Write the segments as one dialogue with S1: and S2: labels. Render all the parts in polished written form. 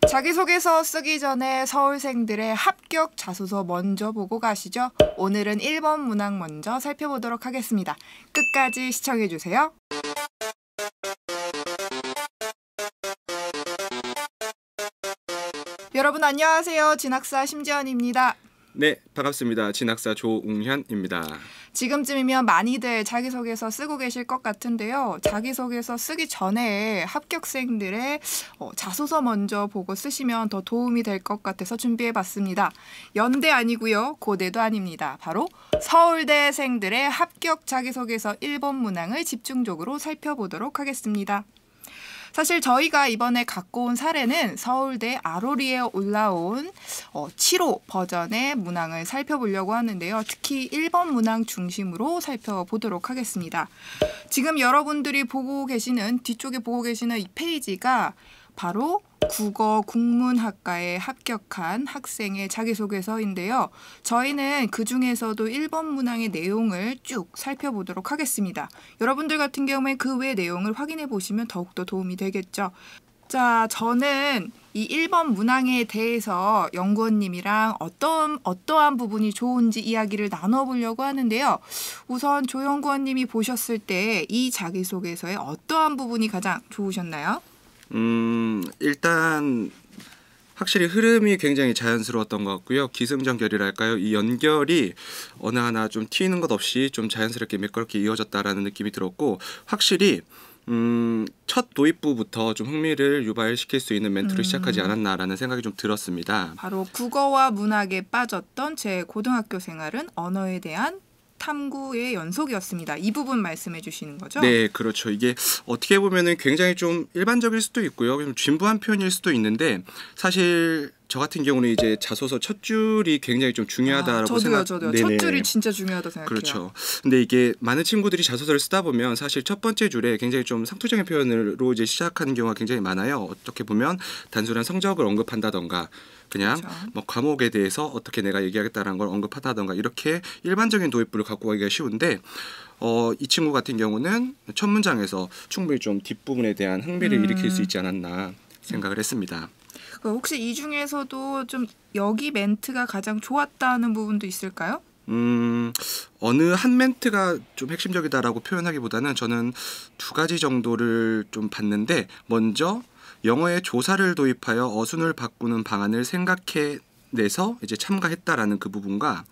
S1: 자기소개서 쓰기 전에 서울생들의 합격 자소서 먼저 보고 가시죠. 오늘은 1번 문항 먼저 살펴보도록 하겠습니다. 끝까지 시청해주세요. 여러분 안녕하세요. 진학사 심지연입니다.
S2: 네, 반갑습니다. 진학사 조웅현입니다.
S1: 지금쯤이면 많이들 자기소개서 쓰고 계실 것 같은데요. 자기소개서 쓰기 전에 합격생들의 자소서 먼저 보고 쓰시면 더 도움이 될 것 같아서 준비해봤습니다. 연대 아니고요. 고대도 아닙니다. 바로 서울대생들의 합격 자기소개서 1번 문항을 집중적으로 살펴보도록 하겠습니다. 사실 저희가 이번에 갖고 온 사례는 서울대 아로리에 올라온 7호 버전의 문항을 살펴보려고 하는데요. 특히 1번 문항 중심으로 살펴보도록 하겠습니다. 지금 여러분들이 보고 계시는 뒤쪽에 보고 계시는 이 페이지가 바로 국어 국문학과에 합격한 학생의 자기소개서인데요. 저희는 그중에서도 1번 문항의 내용을 쭉 살펴보도록 하겠습니다. 여러분들 같은 경우에 그 외 내용을 확인해 보시면 더욱더 도움이 되겠죠. 자, 저는 이 1번 문항에 대해서 연구원님이랑 어떠한 부분이 좋은지 이야기를 나눠보려고 하는데요. 우선 조 연구원님이 보셨을 때 이 자기소개서의 어떠한 부분이 가장 좋으셨나요?
S2: 일단 확실히 흐름이 굉장히 자연스러웠던 것 같고요. 기승전결이랄까요? 이 연결이 어느 하나 좀 튀는 것 없이 좀 자연스럽게 매끄럽게 이어졌다라는 느낌이 들었고, 확실히 첫 도입부부터 좀 흥미를 유발시킬 수 있는 멘트로 시작하지 않았나라는 생각이 좀 들었습니다.
S1: 바로 국어와 문학에 빠졌던 제 고등학교 생활은 언어에 대한 탐구의 연속이었습니다. 이 부분 말씀해 주시는 거죠?
S2: 네, 그렇죠. 이게 어떻게 보면은 굉장히 좀 일반적일 수도 있고요. 좀 진부한 표현일 수도 있는데, 사실 저 같은 경우는 이제 자소서 첫 줄이 굉장히 좀 중요하다라고
S1: 저도요. 첫 줄이 진짜 중요하다고 생각해요.
S2: 그렇죠. 근데 이게 많은 친구들이 자소서를 쓰다 보면 사실 첫 번째 줄에 굉장히 좀 상투적인 표현으로 이제 시작하는 경우가 굉장히 많아요. 어떻게 보면 단순한 성적을 언급한다던가, 그냥
S1: 그렇죠.
S2: 뭐 과목에 대해서 어떻게 내가 얘기하겠다라는 걸 언급한다던가, 이렇게 일반적인 도입부를 갖고 가기가 쉬운데, 이 친구 같은 경우는 첫 문장에서 충분히 좀 뒷부분에 대한 흥미를 일으킬 수 있지 않았나 생각을 했습니다.
S1: 혹시 이 중에서도 좀 여기 멘트가 가장 좋았다는 부분도 있을까요?
S2: 어느 한 멘트가 좀 핵심적이다라고 표현하기보다는 저는 두 가지 정도를 좀 봤는데, 먼저 영어에 조사를 도입하여 어순을 바꾸는 방안을 생각해내서 이제 참가했다라는 그 부분과,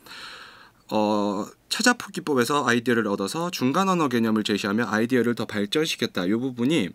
S2: 찾아보기법에서 아이디어를 얻어서 중간 언어 개념을 제시하며 아이디어를 더 발전시켰다. 이 부분이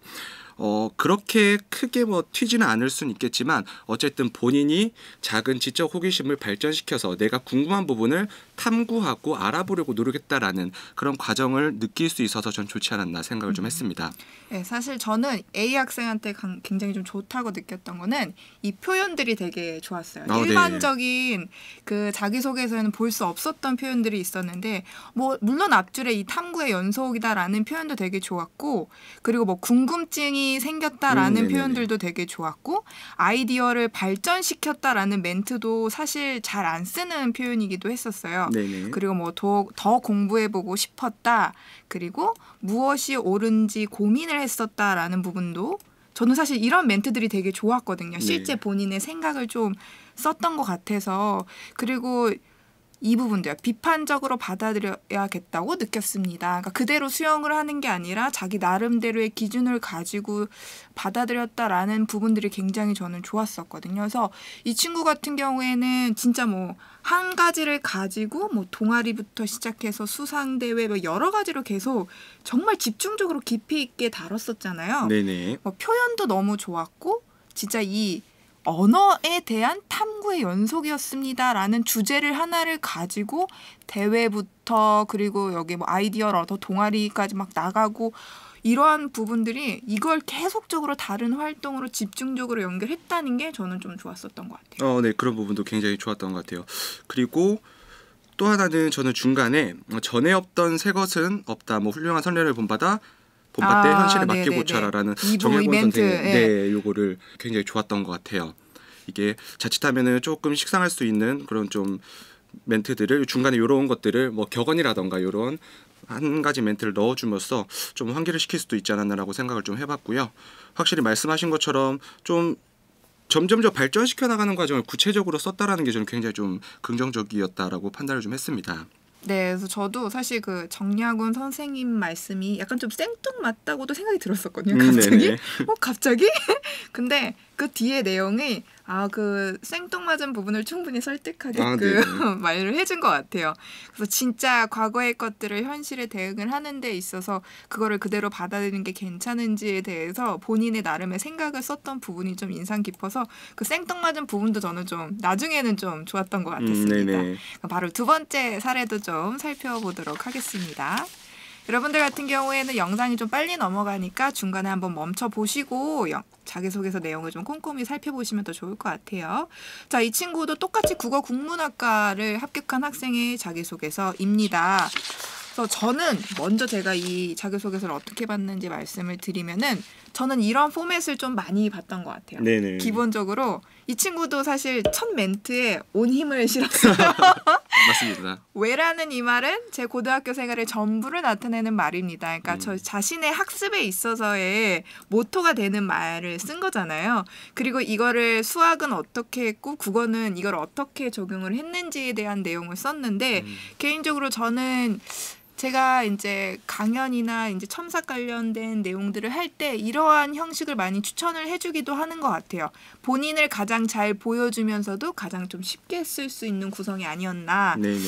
S2: 그렇게 크게 뭐 튀지는 않을 수는 있겠지만, 어쨌든 본인이 작은 지적 호기심을 발전시켜서 내가 궁금한 부분을 탐구하고 알아보려고 노력했다라는 그런 과정을 느낄 수 있어서 전 좋지 않았나 생각을 좀 했습니다.
S1: 네, 사실 저는 A 학생한테 굉장히 좀 좋다고 느꼈던 거는 이 표현들이 되게 좋았어요. 일반적인 네. 그 자기소개서에는 볼 수 없었던 표현들이 있었는데, 뭐 물론 앞줄에 이 탐구의 연속이다라는 표현도 되게 좋았고, 그리고 뭐 궁금증이 생겼다라는 표현들도 되게 좋았고, 아이디어를 발전시켰다라는 멘트도 사실 잘 안 쓰는 표현이기도 했었어요.
S2: 네네.
S1: 그리고 뭐 더 공부해보고 싶었다. 그리고 무엇이 옳은지 고민을 했었다라는 부분도 저는 사실 이런 멘트들이 되게 좋았거든요. 실제 본인의 생각을 좀 썼던 것 같아서. 그리고 이 부분도요. 비판적으로 받아들여야겠다고 느꼈습니다. 그러니까 그대로 수용을 하는 게 아니라 자기 나름대로의 기준을 가지고 받아들였다라는 부분들이 굉장히 저는 좋았었거든요. 그래서 이 친구 같은 경우에는 진짜 뭐 한 가지를 가지고 뭐 동아리부터 시작해서 수상대회 뭐 여러 가지로 계속 정말 집중적으로 깊이 있게 다뤘었잖아요.
S2: 네네.
S1: 뭐 표현도 너무 좋았고, 진짜 이 언어에 대한 탐구의 연속이었습니다라는 주제를 하나를 가지고 대회부터, 그리고 여기 뭐 아이디어를 얻어 동아리까지 막 나가고, 이러한 부분들이 이걸 계속적으로 다른 활동으로 집중적으로 연결했다는 게 저는 좀 좋았었던 것 같아요.
S2: 네, 그런 부분도 굉장히 좋았던 것 같아요. 그리고 또 하나는 저는 중간에 전에 없던 새 것은 없다. 뭐 훌륭한 선례를 본받아 본받되 현실에 맞게 고쳐라라는 정혜권 선생의 요거를 굉장히 좋았던 것 같아요. 이게 자칫하면은 조금 식상할 수 있는 그런 좀 멘트들을 중간에 이런 것들을 뭐 격언이라던가 이런 한 가지 멘트를 넣어줌으로써 좀 환기를 시킬 수도 있지 않았나라고 생각을 좀 해봤고요. 확실히 말씀하신 것처럼 좀 점점점 발전시켜 나가는 과정을 구체적으로 썼다라는 게 저는 굉장히 좀 긍정적이었다라고 판단을 좀 했습니다.
S1: 네, 그래서 저도 사실 그 정약운 선생님 말씀이 약간 좀 생뚱맞다고도 생각이 들었었거든요. 갑자기? 갑자기? 근데 그 뒤에 내용이 그 생뚱맞은 부분을 충분히 설득하게끔 말을 해준 것 같아요. 그래서 진짜 과거의 것들을 현실에 대응을 하는 데 있어서 그거를 그대로 받아들이는 게 괜찮은지에 대해서 본인의 나름의 생각을 썼던 부분이 좀 인상 깊어서 그 생뚱맞은 부분도 저는 좀 나중에는 좀 좋았던 것 같았습니다. 바로 두 번째 사례도 좀 살펴보도록 하겠습니다. 여러분들 같은 경우에는 영상이 좀 빨리 넘어가니까 중간에 한번 멈춰보시고 자기소개서 내용을 좀 꼼꼼히 살펴보시면 더 좋을 것 같아요. 자, 이 친구도 똑같이 국어 국문학과를 합격한 학생의 자기소개서입니다. 그래서 저는 먼저 제가 이 자기소개서를 어떻게 봤는지 말씀을 드리면은 저는 이런 포맷을 좀 많이 봤던 것 같아요.
S2: 네네.
S1: 기본적으로 이 친구도 사실 첫 멘트에 온 힘을 실었어요.
S2: 맞습니다.
S1: 왜라는 이 말은 제 고등학교 생활의 전부를 나타내는 말입니다. 그러니까 저 자신의 학습에 있어서의 모토가 되는 말을 쓴 거잖아요. 그리고 이거를 수학은 어떻게 했고 국어는 이걸 어떻게 적용을 했는지에 대한 내용을 썼는데 개인적으로 저는 제가 이제 강연이나 이제 첨삭 관련된 내용들을 할 때 이러한 형식을 많이 추천을 해주기도 하는 것 같아요. 본인을 가장 잘 보여주면서도 가장 좀 쉽게 쓸 수 있는 구성이 아니었나.
S2: 네네.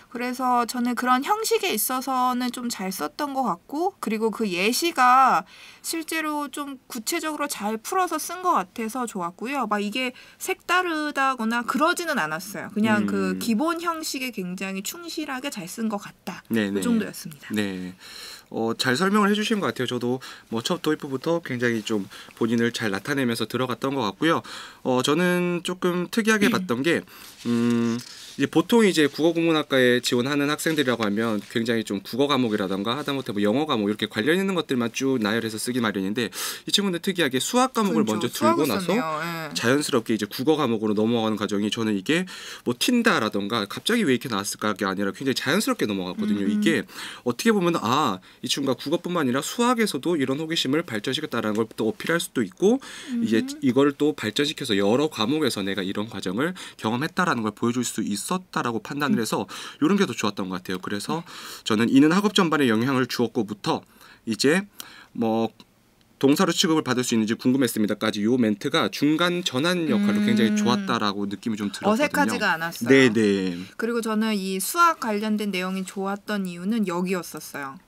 S1: 그래서 저는 그런 형식에 있어서는 좀 잘 썼던 것 같고, 그리고 그 예시가 실제로 좀 구체적으로 잘 풀어서 쓴 것 같아서 좋았고요. 막 이게 색다르다거나 그러지는 않았어요. 그냥 그 기본 형식에 굉장히 충실하게 잘 쓴 것 같다. 그 정도였습니다.
S2: 네. 잘 설명을 해주신 것 같아요. 저도 뭐 첫 도입부부터 굉장히 좀 본인을 잘 나타내면서 들어갔던 것 같고요. 저는 조금 특이하게 봤던 게 이제 보통 이제 국어국문학과에 지원하는 학생들이라고 하면 굉장히 좀 국어 과목이라던가 하다못해 뭐 영어 과목 이렇게 관련 있는 것들만 쭉 나열해서 쓰기 마련인데 이 친구는 특이하게 수학 과목을 먼저 들고 나서 자연스럽게 이제 국어 과목으로 넘어가는 과정이 저는 이게 뭐 튄다라던가 갑자기 왜 이렇게 나왔을까가 아니라 굉장히 자연스럽게 넘어갔거든요. 이게 어떻게 보면 이 친구가 국어뿐만 아니라 수학에서도 이런 호기심을 발전시켰다라는 걸 또 어필할 수도 있고 이제 이걸 또 발전시켜서 여러 과목에서 내가 이런 과정을 경험했다라는 걸 보여줄 수 있었다라고 판단을 해서 이런 게 더 좋았던 것 같아요. 그래서 저는 이는 학업 전반에 영향을 주었고부터 이제 뭐 동사로 취급을 받을 수 있는지 궁금했습니다까지 요 멘트가 중간 전환 역할로 굉장히 좋았다라고 느낌이 좀 들었거든요.
S1: 어색하지가 않았어요.
S2: 네네.
S1: 그리고 저는 이 수학 관련된 내용이 좋았던 이유는 여기였었어요.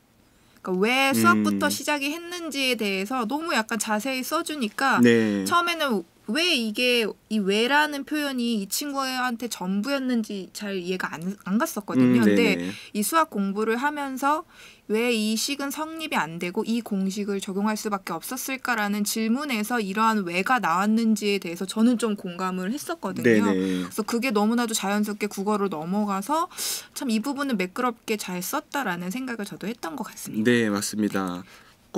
S1: 그러니까 왜 수학부터 시작이 했는지에 대해서 너무 약간 자세히 써주니까 처음에는 왜 이게 이 왜라는 표현이 이 친구한테 전부였는지 잘 이해가 안 갔었거든요. 근데 이 수학 공부를 하면서 왜 이 식은 성립이 안 되고 이 공식을 적용할 수밖에 없었을까라는 질문에서 이러한 왜가 나왔는지에 대해서 저는 좀 공감을 했었거든요. 그래서 그게 너무나도 자연스럽게 국어로 넘어가서 참 이 부분은 매끄럽게 잘 썼다라는 생각을 저도 했던 것 같습니다.
S2: 네, 맞습니다.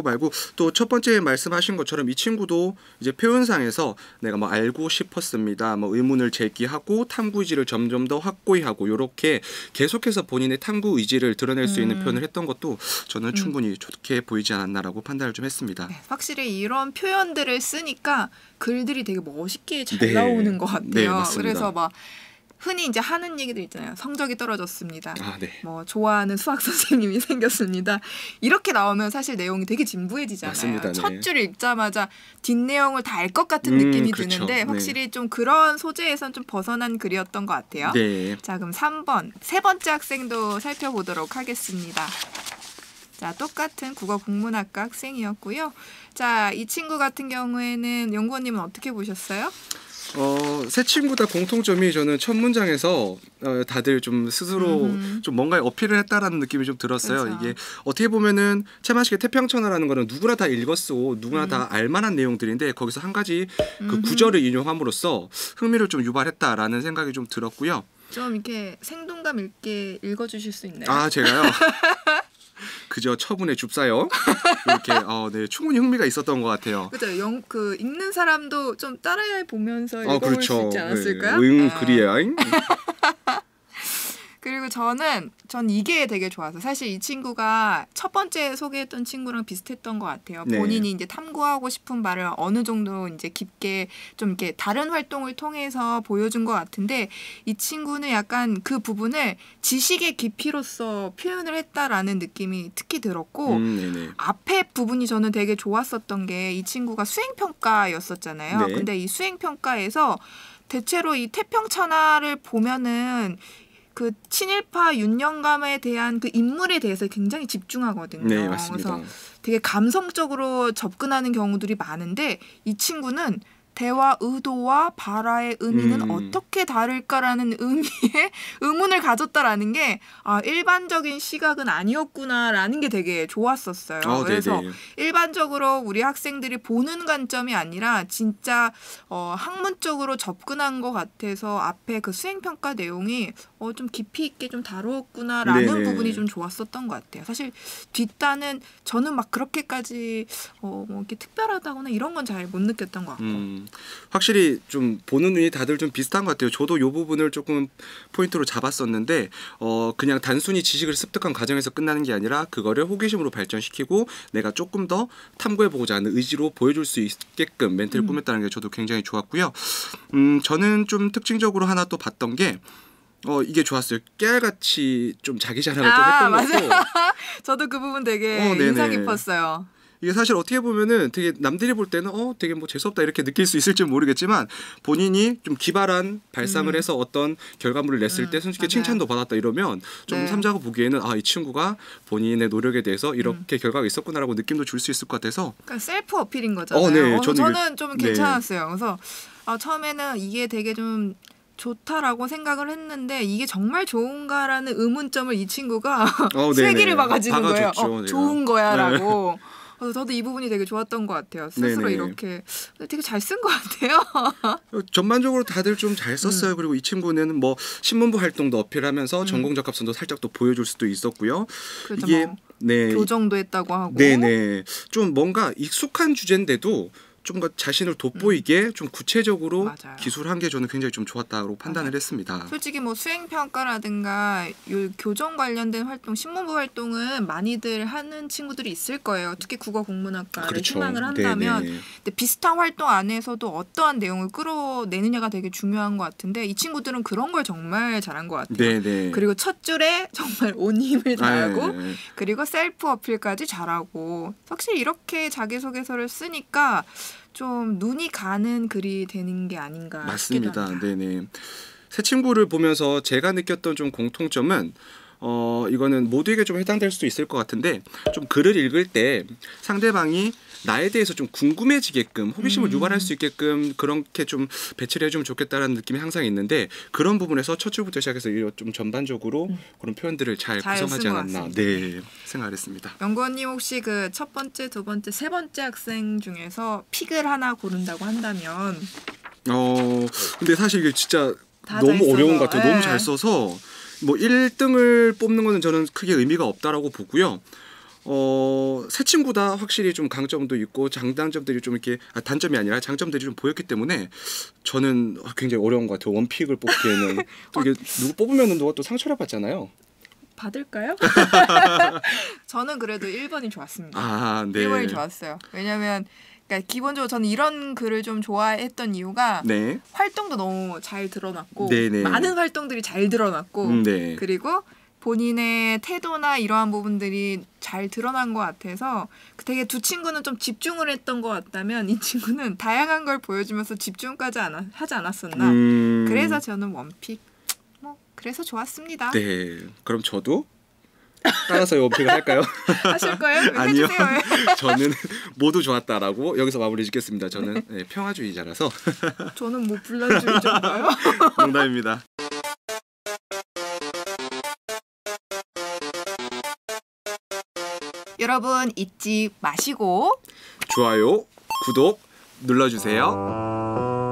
S2: 말고 또 첫 번째 말씀하신 것처럼 이 친구도 이제 표현상에서 내가 뭐 알고 싶었습니다. 뭐 의문을 제기하고 탐구 의지를 점점 더 확고히 하고 이렇게 계속해서 본인의 탐구 의지를 드러낼 수 있는 표현을 했던 것도 저는 충분히 좋게 보이지 않았나라고 판단을 좀 했습니다.
S1: 네, 확실히 이런 표현들을 쓰니까 글들이 되게 멋있게 잘 나오는 것 같아요.
S2: 네, 맞습니다.
S1: 그래서 막 흔히 이제 하는 얘기들 있잖아요. 성적이 떨어졌습니다.
S2: 네.
S1: 뭐 좋아하는 수학 선생님이 생겼습니다. 이렇게 나오면 사실 내용이 되게 진부해지잖아요.
S2: 맞습니다.
S1: 첫 줄 읽자마자 뒷내용을 다 알 것 같은 느낌이 드는데 확실히 좀 그런 소재에선 좀 벗어난 글이었던 것 같아요. 자, 그럼 3번 세 번째 학생도 살펴보도록 하겠습니다. 자, 똑같은 국어 국문학과 학생이었고요. 자, 이 친구 같은 경우에는 연구원님은 어떻게 보셨어요?
S2: 세 친구 다 공통점이 저는 첫 문장에서 다들 좀 스스로 좀 뭔가 어필을 했다라는 느낌이 좀 들었어요.
S1: 그렇죠.
S2: 이게 어떻게 보면은 채만식의 태평천하라는 거는 누구나 다 읽었고 누구나 다 알만한 내용들인데 거기서 한 가지 그 구절을 인용함으로써 흥미를 좀 유발했다라는 생각이 좀 들었고요.
S1: 좀 이렇게 생동감 있게 읽어주실 수 있나요?
S2: 제가요? 그저 처분의 줍사요. 이렇게 네, 충분히 흥미가 있었던 것 같아요.
S1: 그죠. 그 읽는 사람도 좀 따라해 보면서 읽어볼 수 있지 않았을까요?
S2: 그리야.
S1: 그리고 전 이게 되게 좋아서 사실 이 친구가 첫 번째 소개했던 친구랑 비슷했던 것 같아요.
S2: 네.
S1: 본인이 이제 탐구하고 싶은 바를 어느 정도 이제 깊게 좀 이렇게 다른 활동을 통해서 보여준 것 같은데 이 친구는 약간 그 부분을 지식의 깊이로서 표현을 했다라는 느낌이 특히 들었고
S2: 네네.
S1: 앞에 부분이 저는 되게 좋았었던 게 이 친구가 수행평가였었잖아요.
S2: 네.
S1: 근데 이 수행평가에서 대체로 이 태평천하를 보면은 그 친일파 윤영감에 대한 그 인물에 대해서 굉장히 집중하거든요.
S2: 네, 맞습니다.
S1: 그래서 되게 감성적으로 접근하는 경우들이 많은데 이 친구는 대화 의도와 발화의 의미는 어떻게 다를까라는 의미에 의문을 가졌다라는 게 일반적인 시각은 아니었구나라는 게 되게 좋았었어요. 그래서
S2: 네네.
S1: 일반적으로 우리 학생들이 보는 관점이 아니라 진짜 학문적으로 접근한 것 같아서 앞에 그 수행평가 내용이 좀 깊이 있게 좀 다루었구나라는
S2: 네네.
S1: 부분이 좀 좋았었던 것 같아요. 사실 뒷단은 저는 막 그렇게까지 뭐 이렇게 특별하다거나 이런 건 잘 못 느꼈던 것 같고.
S2: 확실히 좀 보는 눈이 다들 좀 비슷한 것 같아요. 저도 이 부분을 조금 포인트로 잡았었는데 그냥 단순히 지식을 습득한 과정에서 끝나는 게 아니라 그거를 호기심으로 발전시키고 내가 조금 더 탐구해보고자 하는 의지로 보여줄 수 있게끔 멘트를 꾸몄다는 게 저도 굉장히 좋았고요. 저는 좀 특징적으로 하나 또 봤던 게 이게 좋았어요. 깨알같이 좀 자기 자랑을 좀 했던 것 같고.
S1: 저도 그 부분 되게 인상 깊었어요.
S2: 이게 사실 어떻게 보면은 되게 남들이 볼 때는 되게 뭐 재수없다 이렇게 느낄 수 있을지 모르겠지만 본인이 좀 기발한 발상을 해서 어떤 결과물을 냈을 때 솔직히 칭찬도 받았다 이러면 좀 삼자가 보기에는 이 친구가 본인의 노력에 대해서 이렇게 결과가 있었구나라고 느낌도 줄 수 있을 것 같아서.
S1: 그러니까 셀프 어필인 거잖아요.
S2: 네,
S1: 저는 좀 괜찮았어요. 그래서 처음에는 이게 되게 좀 좋다라고 생각을 했는데 이게 정말 좋은가라는 의문점을 이 친구가 세기를 박아주는 거예요. 좋은 거야라고. 그래서 저도 이 부분이 되게 좋았던 것 같아요. 스스로 네네. 이렇게 되게 잘 쓴 것 같아요.
S2: 전반적으로 다들 좀 잘 썼어요. 그리고 이 친구는 뭐 신문부 활동도 어필하면서 전공 적합성도 살짝 또 보여줄 수도 있었고요.
S1: 그렇죠, 이게 교정도 했다고 하고.
S2: 네네. 좀 뭔가 익숙한 주제인데도 좀 자신을 돋보이게 좀 구체적으로 맞아요. 기술한 게 저는 굉장히 좀 좋았다고 판단을 했습니다.
S1: 솔직히 뭐 수행평가라든가 교정 관련된 활동, 신문부 활동은 많이들 하는 친구들이 있을 거예요. 특히 국어국문학과를 그렇죠. 희망을 한다면. 근데 비슷한 활동 안에서도 어떠한 내용을 끌어내느냐가 되게 중요한 것 같은데 이 친구들은 그런 걸 정말 잘한 것 같아요.
S2: 네네.
S1: 그리고 첫 줄에 정말 온 힘을 다하고 그리고 셀프 어필까지 잘하고 확실히 이렇게 자기소개서를 쓰니까 좀 눈이 가는 글이 되는 게 아닌가
S2: 맞습니다. 네네. 새 친구를 보면서 제가 느꼈던 좀 공통점은 이거는 모두에게 좀 해당될 수도 있을 것 같은데 좀 글을 읽을 때 상대방이 나에 대해서 좀 궁금해지게끔 호기심을 유발할 수 있게끔 그렇게 좀 배치를 해주면 좋겠다라는 느낌이 항상 있는데 그런 부분에서 첫 줄부터 시작해서 좀 전반적으로 그런 표현들을 잘 구성하지 않았나 생각을 했습니다.
S1: 연구원님 혹시 그 첫 번째, 두 번째, 세 번째 학생 중에서 픽을 하나 고른다고 한다면
S2: 근데 사실 이게 진짜 너무 어려운 것 같아요. 너무 잘 써서 뭐 1등을 뽑는 거는 저는 크게 의미가 없다라고 보고요. 새 친구다 확실히 좀 강점도 있고 장단점들이 좀 이렇게 단점이 아니라 장점들이 좀 보였기 때문에 저는 굉장히 어려운 것 같아요. 원픽을 뽑기에는 또 이게 누구 뽑으면은 누가 또 상처를 받잖아요.
S1: 받을까요? 저는 그래도 1번이 좋았습니다. 1번이 좋았어요. 왜냐면 그러니까 기본적으로 저는 이런 글을 좀 좋아했던 이유가 활동도 너무 잘 드러났고 많은 활동들이 잘 드러났고 그리고 본인의 태도나 이러한 부분들이 잘 드러난 것 같아서 되게 두 친구는 좀 집중을 했던 것 같다면 이 친구는 다양한 걸 보여주면서 집중까지 하지 않았었나. 그래서 저는 원픽. 그래서 좋았습니다.
S2: 네, 그럼 저도 따라서 원픽을 할까요?
S1: 하실 거예요?
S2: 아니요. 저는 모두 좋았다라고 여기서 마무리 짓겠습니다. 저는 평화주의자라서.
S1: 저는 뭐 분란주의자인가요?
S2: 농담입니다.
S1: 여러분 잊지 마시고
S2: 좋아요, 구독 눌러주세요.